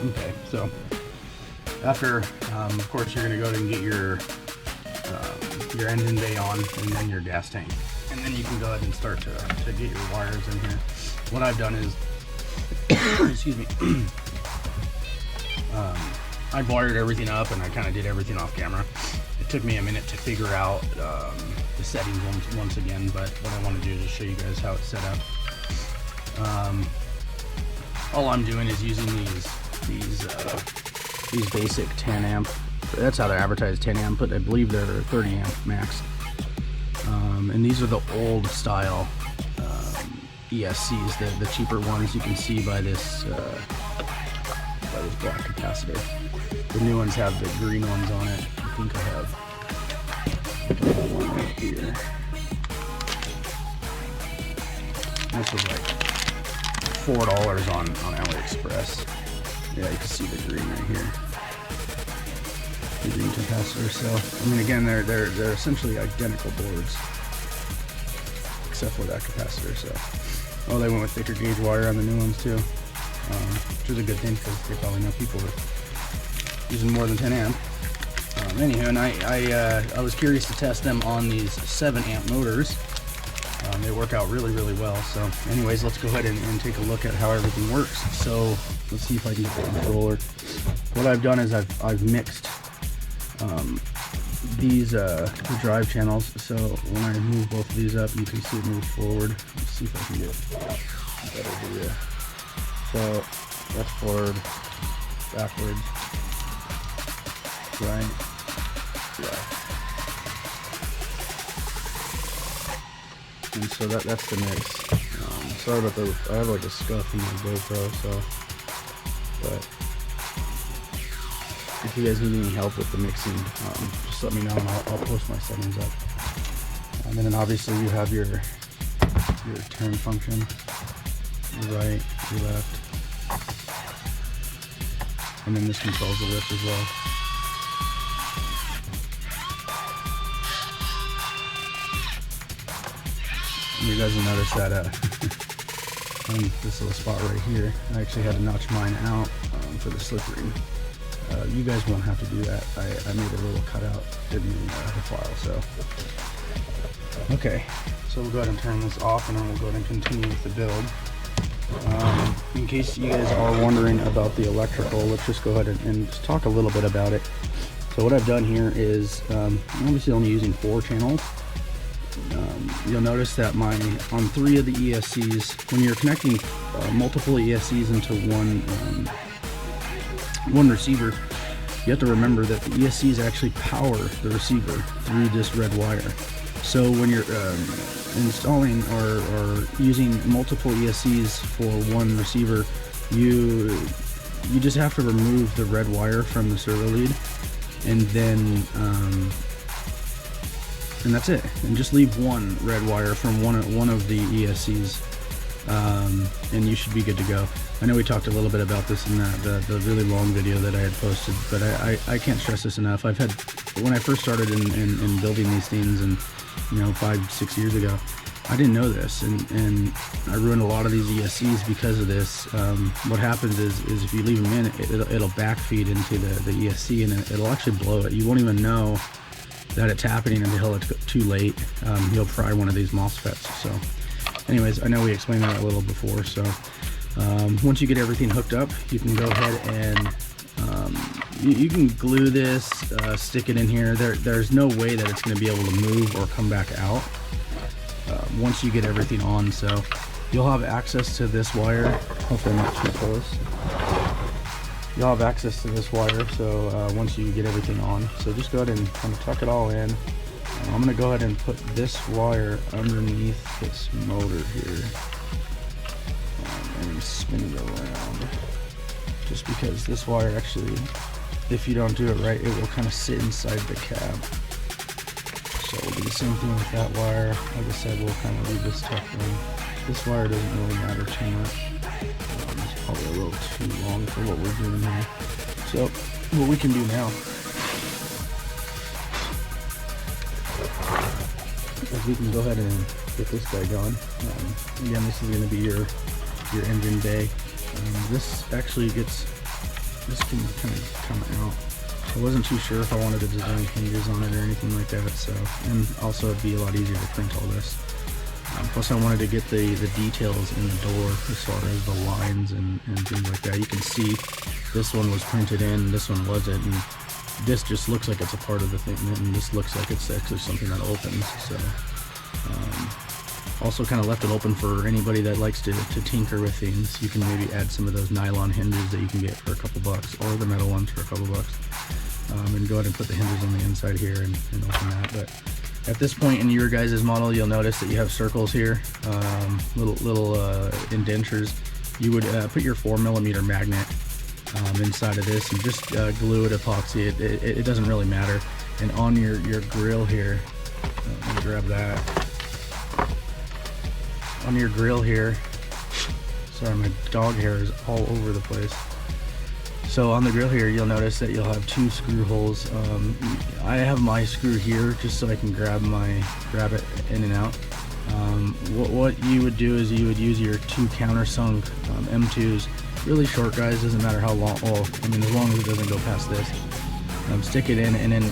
Okay, so after, of course, you're going to go ahead and get your engine bay on, and then your gas tank, and then you can go ahead and start to get your wires in here. What I've done is, excuse me, I've wired everything up, and I kind of did everything off camera. It took me a minute to figure out the settings once again, but what I want to do is just show you guys how it's set up. All I'm doing is using these basic 10 amp. That's how they're advertised, 10 amp, but I believe they're 30 amp max. And these are the old style ESCs, the cheaper ones. You can see by this black capacitor. The new ones have the green ones on it. I think I have one right here. This was like $4 on AliExpress. Yeah, you can see the green right here. The green capacitor. So, I mean, again, they're essentially identical boards, except for that capacitor. So, they went with thicker gauge wire on the new ones too, which is a good thing because they probably know people are using more than 10 amp. Anywho, and I was curious to test them on these 7 amp motors. They work out really well. So anyways, let's go ahead and take a look at how everything works. So let's see if I can get the controller. What I've done is I've mixed these the drive channels. So when I move both of these up, you can see it move forward. Let's see if I can get a better idea. So that's forward, backwards, right, left. And so that's the mix. Sorry about the, I have like a scuff in my GoPro, so, but if you guys need any help with the mixing, just let me know and I'll post my settings up. And then obviously you have your turn function, your right, your left, and then this controls the lift as well. You guys will notice that on this little spot right here, I actually had to notch mine out for the slip ring. You guys won't have to do that. I made a little cutout in the file. So, okay, so we'll go ahead and turn this off, and then we'll go ahead and continue with the build. In case you guys are wondering about the electrical, let's just go ahead and just talk a little bit about it. So what I've done here is, I'm obviously only using 4 channels. You'll notice that on 3 of the ESCs, when you're connecting multiple ESCs into one receiver, you have to remember that the ESCs actually power the receiver through this red wire. So when you're installing or using multiple ESCs for one receiver, you just have to remove the red wire from the servo lead, and then and that's it, and just leave one red wire from one of the ESCs, and you should be good to go. I know we talked a little bit about this in the really long video that I had posted, but I can't stress this enough. When I first started in building these things, and 5-6 years ago, I didn't know this, and I ruined a lot of these ESCs because of this. What happens is if you leave them in, it'll backfeed into the ESC, and it'll actually blow it. You won't even know that it's happening until it's too late. You'll fry one of these MOSFETs. So anyways, I know we explained that a little before. So once you get everything hooked up, you can go ahead and you can glue this, stick it in here. There's no way that it's going to be able to move or come back out once you get everything on. So you'll have access to this wire. Hopefully not too close. You'll have access to this wire, so once you get everything on. So just go ahead and kind of tuck it all in. I'm going to go ahead and put this wire underneath this motor here and spin it around. Just because this wire actually, if you don't do it right, it will kind of sit inside the cab. So we'll do the same thing with that wire. Like I said, we'll kind of leave this tucked in. This wire doesn't really matter too much. It's probably a little too long for what we're doing here. So what we can do now is we can go ahead and get this guy going. Again, this is going to be your engine bay. This actually gets this can kind of come out. I wasn't too sure if I wanted to design hinges on it or anything like that, so, and also it'd be a lot easier to print all this. Plus I wanted to get the details in the door as far as the lines and things like that. You can see this one was printed in, this one wasn't, and this just looks like it's a part of the thing, and this looks like it's actually something that opens. So also kind of left it open for anybody that likes to tinker with things. You can maybe add some of those nylon hinges that you can get for a couple bucks, or the metal ones for a couple bucks, and go ahead and put the hinges on the inside here and open that. But at this point in your guys' model, you'll notice that you have circles here, little indentures. You would put your 4mm magnet inside of this and just glue it, epoxy it. It doesn't really matter. And on your grill here, let me grab that. On your grill here, sorry, my dog hair is all over the place. So on the grill here, you'll notice that you'll have 2 screw holes. I have my screw here just so I can grab it in and out. What you would do is you would use your 2 countersunk M2s, really short guys, doesn't matter how long, well, I mean, as long as it doesn't go past this. Stick it in, and then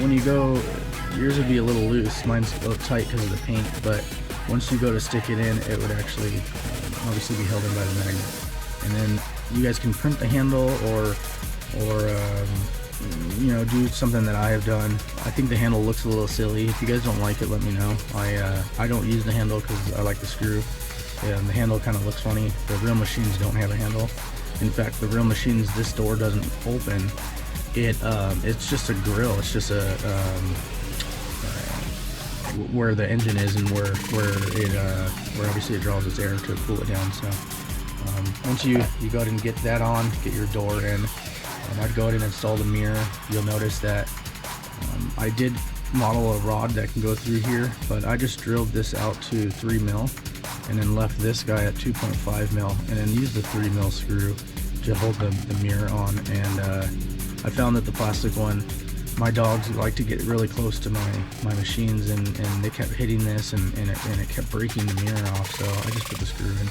when you go, yours would be a little loose, mine's a little tight because of the paint, but once you go to stick it in, it would actually obviously be held in by the magnet. And then you guys can print the handle or you know, do something that I have done. I think the handle looks a little silly. If you guys don't like it, let me know. I don't use the handle because I like the screw. And the handle kind of looks funny. The real machines don't have a handle. In fact, the real machines, this door doesn't open. It's just a grill. It's just a where the engine is and where obviously it draws its air to cool it down. So once you go ahead and get that on, get your door in, I'd go ahead and install the mirror. You'll notice that I did model a rod that can go through here, but I just drilled this out to 3mm and then left this guy at 2.5mm, and then used the 3mm screw to hold the mirror on. And I found that the plastic one, my dogs like to get really close to my machines, and they kept hitting this and it kept breaking the mirror off, so I just put the screw in.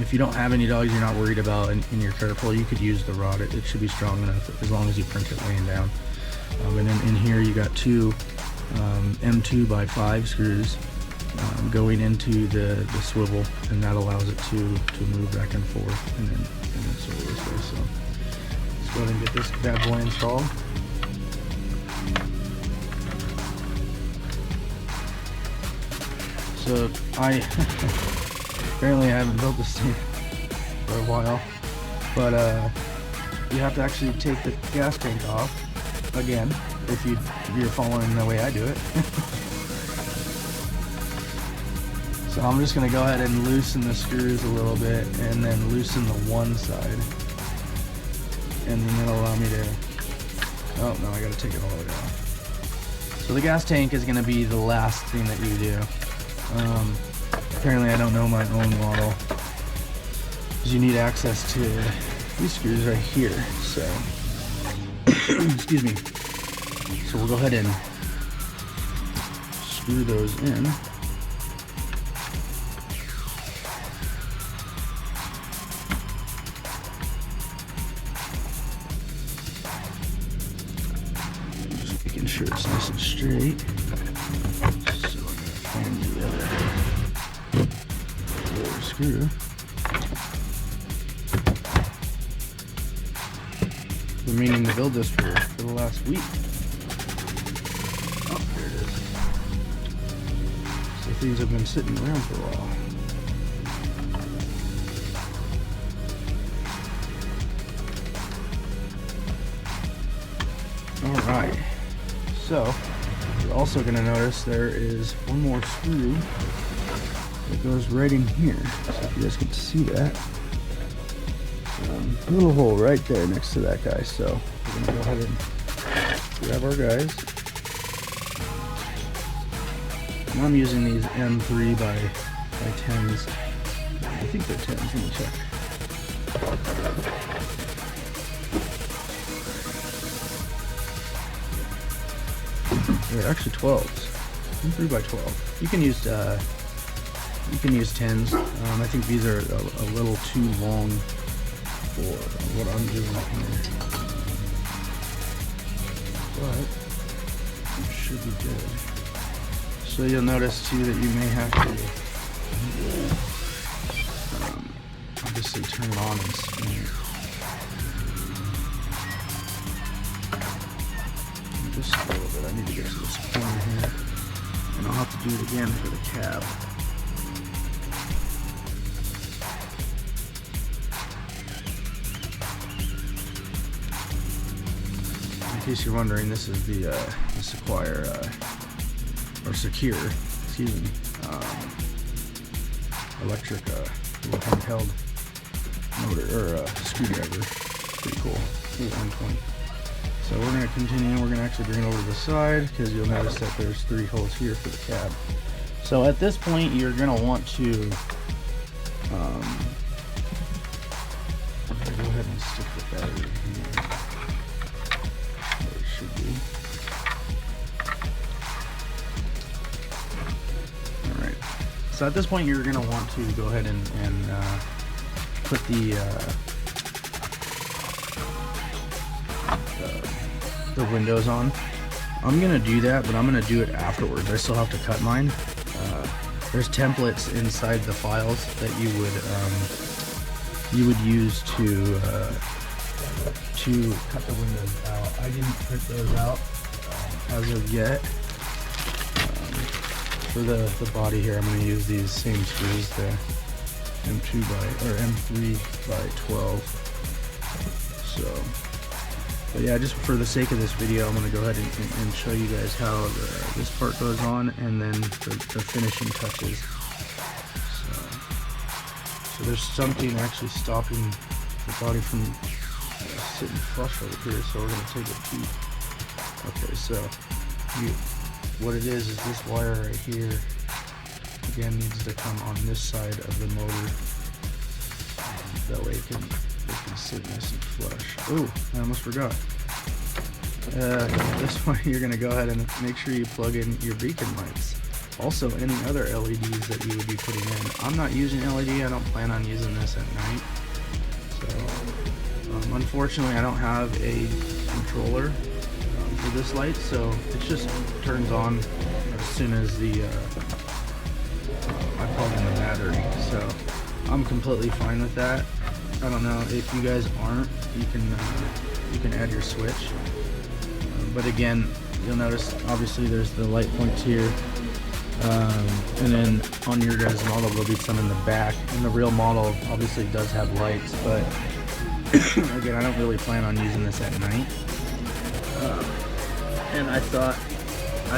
If you don't have any dogs you're not worried about and you're careful, you could use the rod. It should be strong enough as long as you print it laying down. And then in here you got 2 M2x5 screws going into the swivel, and that allows it to move back and forth and then swivel this way. So let's go ahead and get this bad boy installed. So apparently I haven't built this thing for a while, but you have to actually take the gas tank off again if you're following the way I do it. So I'm just going to go ahead and loosen the screws a little bit, and then loosen the one side, and then that'll allow me to, oh no, I got to take it all the way off. So the gas tank is going to be the last thing that you do. Apparently I don't know my own model, because you need access to these screws right here. So excuse me. So we'll go ahead and screw those in. Just making sure it's nice and straight. So I'm gonna find the other screw. Been meaning to build this for the last week. Oh, there it is. So things have been sitting around for a while. Alright, so you're also going to notice there is one more screw that goes right in here. So if you guys can see that. A little hole right there next to that guy. So we're going to go ahead and grab our guys. And I'm using these M3 by 10s. I think they're 10s. Let me check. They're actually 12s. M3 by 12. You can use 10s. I think these are a little too long for what I'm doing here. But it should be good. So you'll notice too that you may have to obviously turn it on and spin it. Just a little bit. I need to get to this corner here. And I'll have to do it again for the cab. In case you're wondering, this is the Secure, excuse me, electric little handheld motor or screwdriver. Pretty cool. 120. So we're going to continue. We're going to actually bring it over to the side because you'll notice that there's 3 holes here for the cab. So at this point, you're going to want to I'm going to go ahead and stick the battery in here. Where it should be. Alright. So at this point, you're going to want to go ahead and put the windows on. I'm gonna do that, but I'm gonna do it afterwards. I still have to cut mine. There's templates inside the files that you would use to cut the windows out. I didn't print those out as of yet. For the body here, I'm gonna use these same screws, the M3 by 12. So. But yeah, just for the sake of this video, I'm going to go ahead and show you guys how this part goes on, and then the finishing touches. So there's something actually stopping the body from sitting flush over here, so we're going to take a peek. Okay, so what it is this wire right here, again, needs to come on this side of the motor. That way it can sit nice and flush. Oh, I almost forgot. This one, you're going to go ahead and make sure you plug in your beacon lights. Also, any other LEDs that you would be putting in. I'm not using LED. I don't plan on using this at night. So, unfortunately, I don't have a controller for this light, so it just turns on as soon as I plug in the battery. So, I'm completely fine with that. I don't know if you guys aren't, you can add your switch, but again, you'll notice obviously there's the light points here, and then on your guys' model there'll be some in the back, and the real model obviously does have lights, but again, I don't really plan on using this at night, and I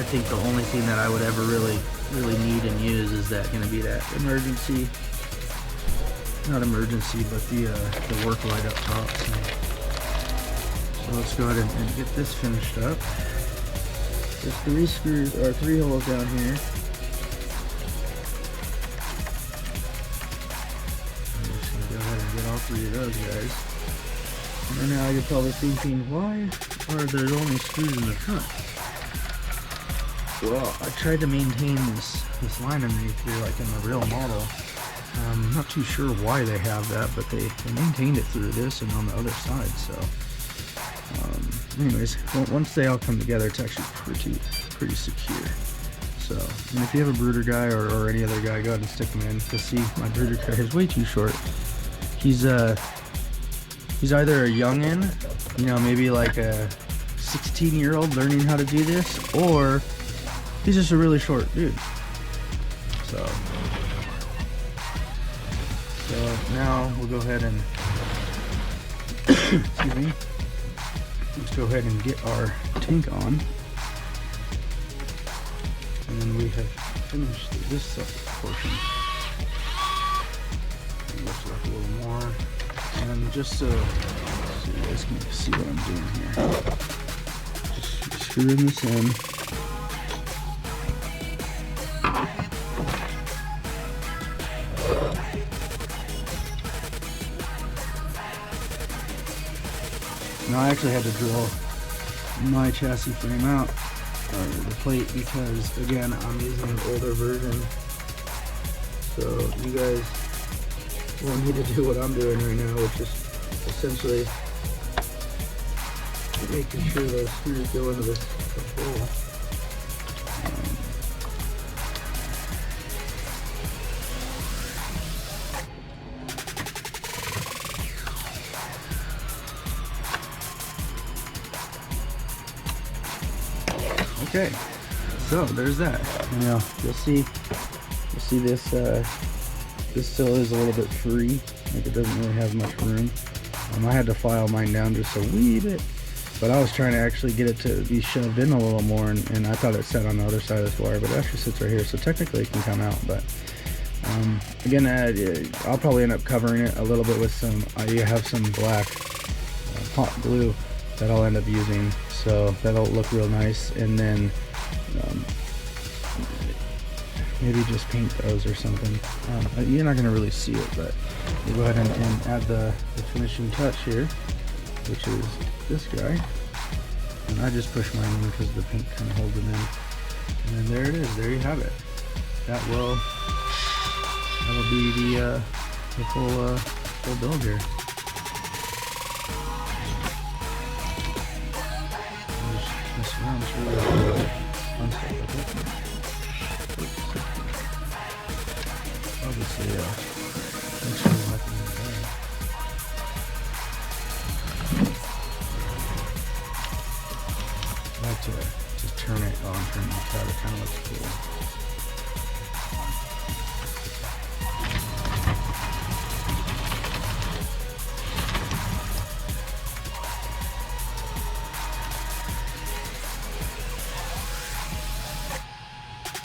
think the only thing that I would ever really need and use is that going to be that emergency. Not emergency, but the work light up top. So let's go ahead and get this finished up. There's 3 holes down here. I'm just gonna go ahead and get all 3 of those guys. And now you're probably thinking, why are there only screws in the front? Well, I tried to maintain this line underneath here like in the real model. I'm not too sure why they have that, but they maintained it through this and on the other side. So, anyways, once they all come together, it's actually pretty secure. So, and if you have a brooder guy or any other guy, go ahead and stick them in. You'll see my brooder guy is way too short. He's either a youngin', maybe like a 16-year-old learning how to do this, or he's just a really short dude. So now we'll go ahead and excuse me. Let's go ahead and get our tank on, and then we have finished this portion. Looks like a little more, and just so you guys can see what I'm doing here, just screwing this in. Now I actually had to drill my chassis frame out, or the plate, because again I'm using an older version, so you guys won't need to do what I'm doing right now, which is essentially making sure those screws go into the hole. Okay, so there's that. Now you'll see this. This still is a little bit free, like it doesn't really have much room. I had to file mine down just a wee bit, but I was trying to actually get it to be shoved in a little more, and I thought it sat on the other side of this wire, but it actually sits right here, so technically it can come out. But again, I'll probably end up covering it a little bit with some. I have some black hot glue that I'll end up using, so that'll look real nice, and then maybe just paint those or something. You're not going to really see it, but we'll go ahead and add the finishing touch here, which is this guy. And I just push mine in because the paint kind of holds it in. And then there it is. There you have it. That'll be the full build here. Just mess around. It's really fun stuff like that. Obviously, make sure nothing is there. I like to just turn it on, turn the tab. It kind of looks cool.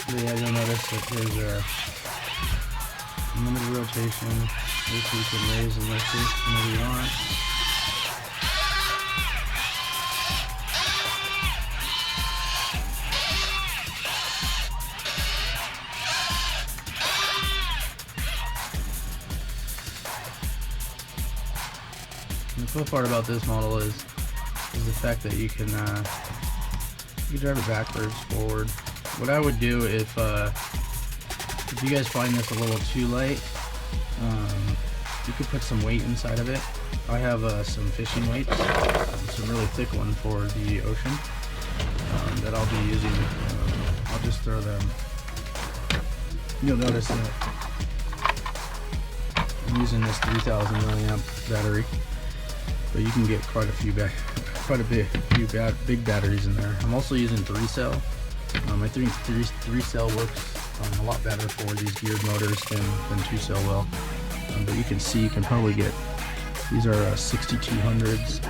So yeah, you'll notice that there's a limited rotation, which you can raise and lift it whenever you want. And the cool part about this model is the fact that you can drive it backwards, forward. What I would do if you guys find this a little too light, you could put some weight inside of it. I have some fishing weights, some really thick one for the ocean that I'll be using. I'll just throw them. You'll notice that I'm using this 3000 milliamp battery, but you can get quite a big batteries in there. I'm also using 3-cell. I think 3-cell works a lot better for these geared motors than 2-cell will. But you can see, you can probably get, these are 6200s.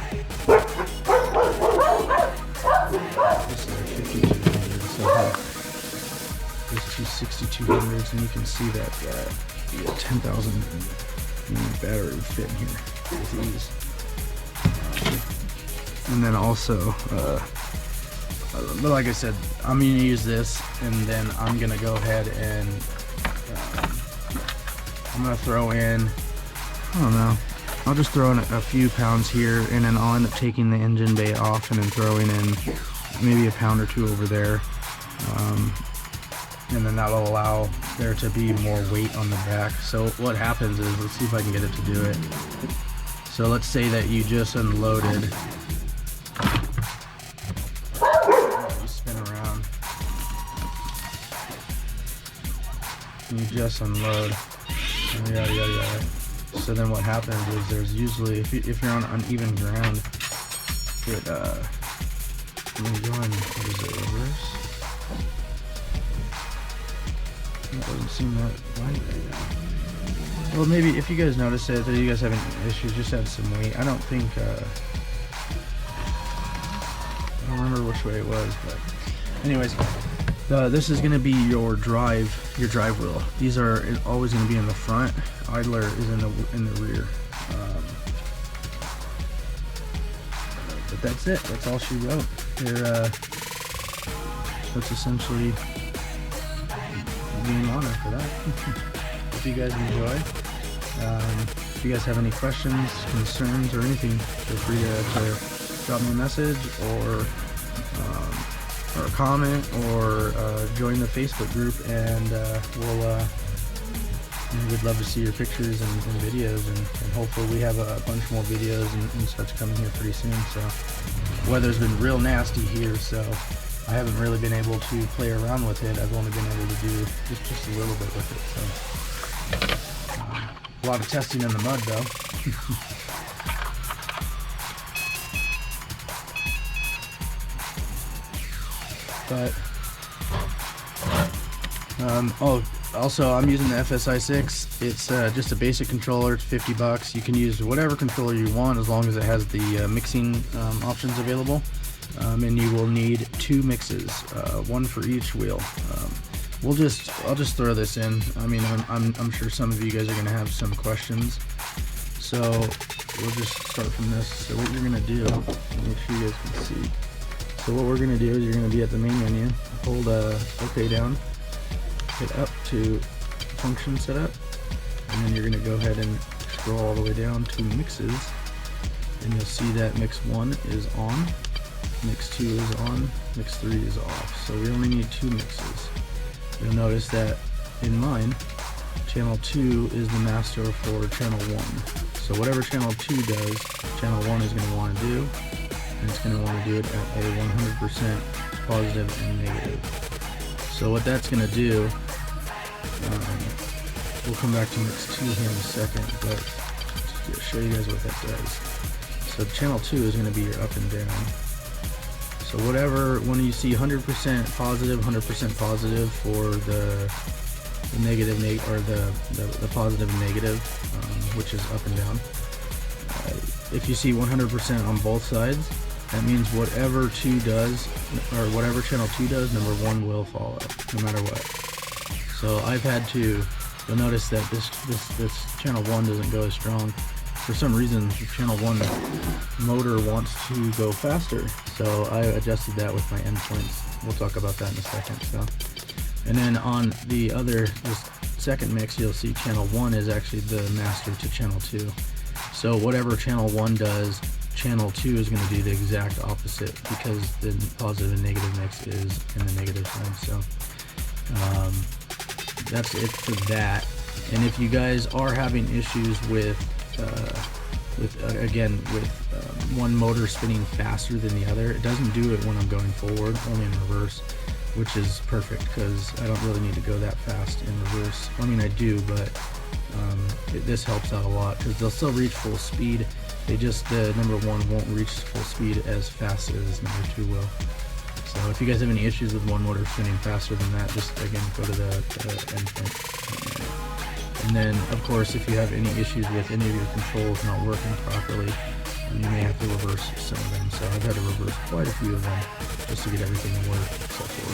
This is a 5200. So there's two 6200s, and you can see that the 10,000 battery would fit in here with ease. And then also, but like I said, I'm going to use this, and then I'm going to go ahead and I'm going to throw in, I don't know, I'll just throw in a few pounds here, and then I'll end up taking the engine bay off and then throwing in maybe a pound or two over there, and then that'll allow there to be more weight on the back. So what happens is, let's see if I can get it to do it. So let's say that you just unloaded. You spin around. And you just unload. And yada yada yada. So then what happens is, there's usually, if you're on uneven ground, it let me go in, what is it, reverse? That doesn't seem that light right now. Well, maybe if you guys notice it, that you guys having issues, just add some weight. I don't think, I don't remember which way it was, but anyways, this is going to be your drive wheel. These are always going to be in the front. Idler is in the rear. But that's it. That's all she wrote. Here, that's essentially game on after that. Hope you guys enjoy. If you guys have any questions, concerns, or anything, feel free to drop me a message, or a comment, or join the Facebook group, and And we'd love to see your pictures and videos, and hopefully we have a bunch more videos and such coming here pretty soon. So weather's been real nasty here, so I haven't really been able to play around with it. I've only been able to do just a little bit with it. So a lot of testing in the mud though. But oh, also I'm using the FSI6. It's just a basic controller. It's $50. You can use whatever controller you want as long as it has the mixing options available. And you will need 2 mixes, one for each wheel. I'll just throw this in. I mean, I'm sure some of you guys are gonna have some questions, so we'll just start from this. So what you're gonna do, make sure you guys can see. So what we're gonna do is you're gonna be at the main menu, hold OK down, hit up to function setup, and then you're gonna go ahead and scroll all the way down to mixes, and you'll see that mix 1 is on, mix 2 is on, mix 3 is off. So we only need 2 mixes. You'll notice that in mine, channel 2 is the master for channel 1. So whatever channel 2 does, channel 1 is going to want to do, and it's going to want to do it at a 100% positive and negative. So what that's going to do, we'll come back to mix 2 here in a second, but to show you guys what that does. So channel 2 is going to be your up and down. So whatever, when you see 100% positive, 100% positive for the negative, or the positive and negative, which is up and down. If you see 100% on both sides, that means whatever 2 does, or whatever channel 2 does, number 1 will follow, no matter what. So I've had to, you'll notice that this channel 1 doesn't go as strong. For some reason, the channel 1 motor wants to go faster, so I adjusted that with my endpoints. We'll talk about that in a second. So, and then on the other, this second mix, you'll see channel 1 is actually the master to channel 2. So whatever channel 1 does, channel 2 is going to do the exact opposite, because the positive and negative mix is in the negative side. So that's it for that. And if you guys are having issues with one motor spinning faster than the other, it doesn't do it when I'm going forward, only in reverse, which is perfect because I don't really need to go that fast in reverse. I mean, I do, but this helps out a lot because they'll still reach full speed. They just, the number 1 won't reach full speed as fast as number 2 will. So if you guys have any issues with one motor spinning faster than that, just again go to the endpoint. And then, of course, if you have any issues with any of your controls not working properly, you may have to reverse some of them. So I've had to reverse quite a few of them just to get everything to work, except for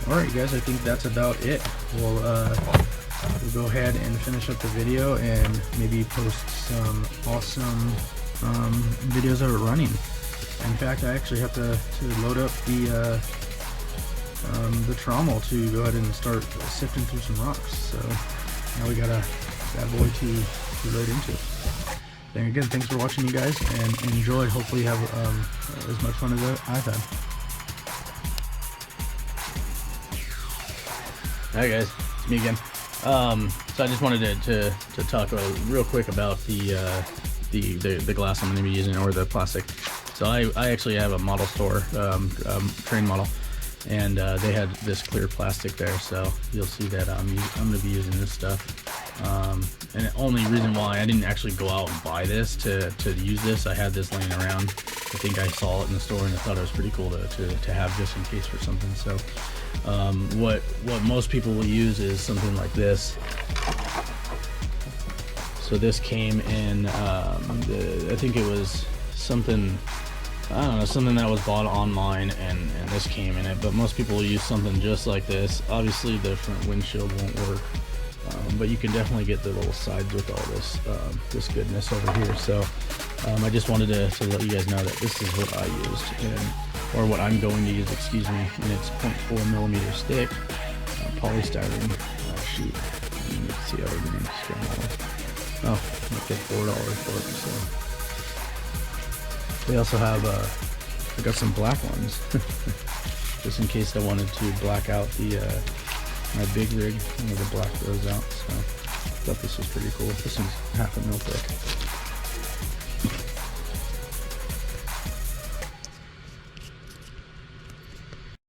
one. All right, guys, I think that's about it. We'll go ahead and finish up the video and maybe post some awesome videos of it running. In fact, I actually have to load up the trommel to go ahead and start sifting through some rocks. So now we got a bad boy to load into. Then again, thanks for watching, you guys, and enjoy. Hopefully you have as much fun as I've had. Hi guys, it's me again. So I just wanted to talk real quick about the glass I'm going to be using, or the plastic. So I actually have a model store, train model, and they had this clear plastic there, so you'll see that I'm going to be using this stuff. And the only reason why I didn't actually go out and buy this to use this, I had this laying around. I think I saw it in the store and I thought it was pretty cool to have just in case for something. So what most people will use is something like this. So this came in, I think it was something, I don't know, something that was bought online, and this came in it. But most people will use something just like this. Obviously the front windshield won't work, but you can definitely get the little sides with all this this goodness over here. So I just wanted to let you guys know that this is what I used, or what I'm going to use, excuse me, and it's 0.4 millimeter thick polystyrene sheet. You can see everything. Oh, I paid $4 for it. So they also have I got some black ones just in case I wanted to black out the my big rig, I wanted to black those out, so I thought this was pretty cool. This is half a mil thick.